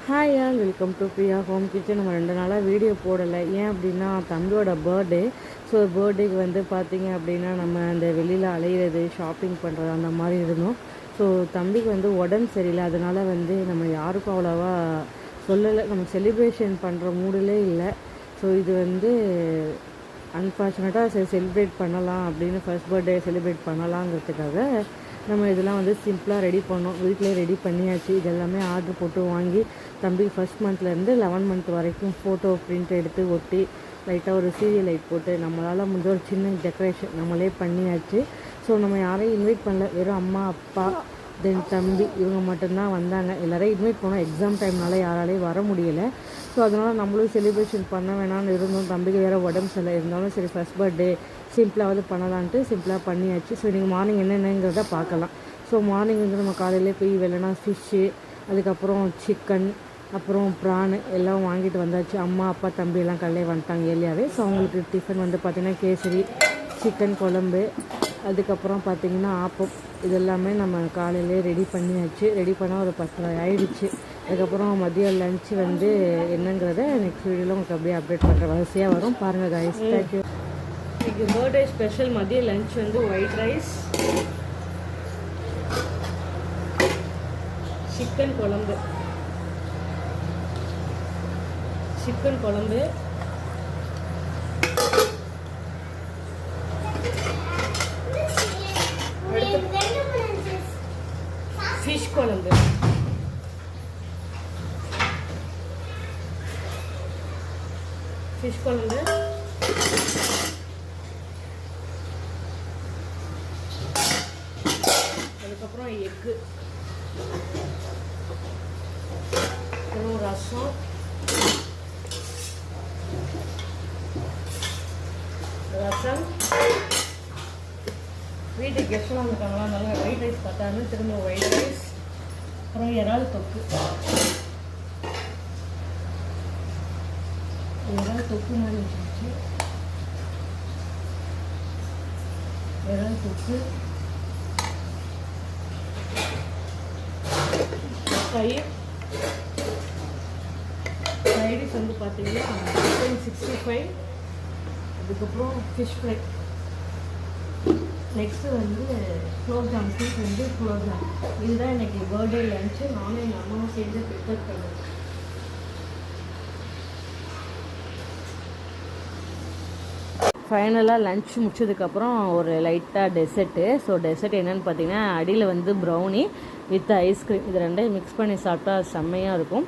Hi all welcome to Priya home kitchen. நம்ம 2 நாளாக video போடலை. ஏன் அப்படின்னா தம்பியோட பர்த்டே. ஸோ பர்த்டேக்கு வந்து பார்த்திங்க அப்படின்னா நம்ம அந்த வெளியில் அலையிறது ஷாப்பிங் பண்ணுறது அந்த மாதிரி இருந்தோம். ஸோ தம்பிக்கு வந்து உடம்பு சரியில்லை, அதனால் வந்து நம்ம யாருக்கும் அவ்வளோவா சொல்லலை. நம்ம செலிப்ரேஷன் பண்ணுற மூடிலே இல்லை. ஸோ இது வந்து அன்ஃபார்ச்சுனேட்டாக செலிப்ரேட் பண்ணலாம் அப்படின்னு ஃபர்ஸ்ட் பர்த்டே செலிப்ரேட் பண்ணலாங்கிறதுக்காக நம்ம இதெல்லாம் வந்து சிம்பிளாக ரெடி பண்ணோம். வீட்டிலே ரெடி பண்ணியாச்சு. இதெல்லாமே ஆர்டர் போட்டு வாங்கி தம்பி ஃபஸ்ட் மந்த்லேருந்து 11 மந்த் வரைக்கும் ஃபோட்டோ பிரிண்ட் எடுத்து ஒட்டி லைட்டாக ஒரு சீரியல் லைட் போட்டு நம்மளால் முடிஞ்ச ஒரு சின்ன டெக்கரேஷன் நம்மளே பண்ணியாச்சு. ஸோ நம்ம யாரையும் இன்வைட் பண்ணல, வெறும் அம்மா அப்பா தென் தம்பி இவங்க மட்டும்தான் வந்தாங்க. எல்லோரையும் இன்வைட் பண்ணோம். எக்ஸாம் டைம்னால யாராலையும் வர முடியலை. ஸோ அதனால் நம்மளும் செலிப்ரேஷன் பண்ண வேணாம்னு இருந்தோம். தம்பிக்கு வேறு உடம்பு சரியில்லை இருந்தாலும் சரி ஃபஸ்ட் பர்த்டே சிம்பிளாவது பண்ணலான்ட்டு சிம்பிளாக பண்ணியாச்சு. ஸோ நீங்கள் மார்னிங் என்னென்னங்கிறத பார்க்கலாம். ஸோ மார்னிங் வந்து நம்ம காலையிலே போய் வெள்ளனா ஃபிஷ்ஷு, அதுக்கப்புறம் சிக்கன், அப்புறம் ப்ரான் எல்லாம் வாங்கிட்டு வந்தாச்சு. அம்மா அப்பா தம்பி எல்லாம் காலையிலே வந்துட்டாங்க ஏர்லியாகவே. ஸோ அவங்களுக்கு டிஃபன் வந்து பார்த்திங்கன்னா கேசரி, சிக்கன் குழம்பு, அதுக்கப்புறம் பார்த்திங்கன்னா ஆப்பம், இதெல்லாமே நம்ம காலையிலே ரெடி பண்ணியாச்சு. ரெடி பண்ணால் ஒரு 10 ஆகிடுச்சு. அதுக்கப்புறம் மதியம் லன்ச்சு வந்து என்னங்கிறத நெக்ஸ்ட் வீடியோவில் உங்களுக்கு அப்படியே அப்டேட் பண்ணுற வரிசையாக வரும். பாருங்கள் கைஸ். தேங்க்யூ. இன்றைக்கி பர்த்டே ஸ்பெஷல் மதிய லன்ச் வந்து ஒயிட் ரைஸ், சிக்கன் குழம்பு, ஃபிஷ் குழம்பு, அதுக்கப்புறம் எக்கு, அப்புறம் ரசம், வீட்டுக்கு கெஸ்ட்லாம் வந்துட்டாங்களா, அதனால ஒயிட் ரைஸ் பார்த்தாலும் திரும்ப ஒயிட் ரைஸ், அப்புறம் இறால் தொக்கு மாதிரி வச்சுருச்சு. இறால் தொக்கு, தயிர், சைடிஷ் வந்து பார்த்தீங்கன்னா சிக்கன் 65, அதுக்கப்புறம் ஃபிஷ் ஃப்ரை, நெக்ஸ்ட்டு வந்து குலோப்ஜாம், ஸ்வீட் வந்து குலோப்ஜாம். இதுதான் இன்றைக்கி பர்த்டே லன்ச்சு. நானும் எங்கள் அம்மாவும் சேர்ந்து ப்ரிப்பேர் பண்ணுவேன். ஃபைனலாக லன்ச் முடிச்சதுக்கப்புறம் ஒரு லைட்டாக டெசர்ட்டு. ஸோ டெசர்ட் என்னென்னு பார்த்தீங்கன்னா அடியில் வந்து ப்ரௌனி வித் ஐஸ்கிரீம், இது ரெண்டையும் மிக்ஸ் பண்ணி சாப்பிட்டா செம்மையாக இருக்கும்.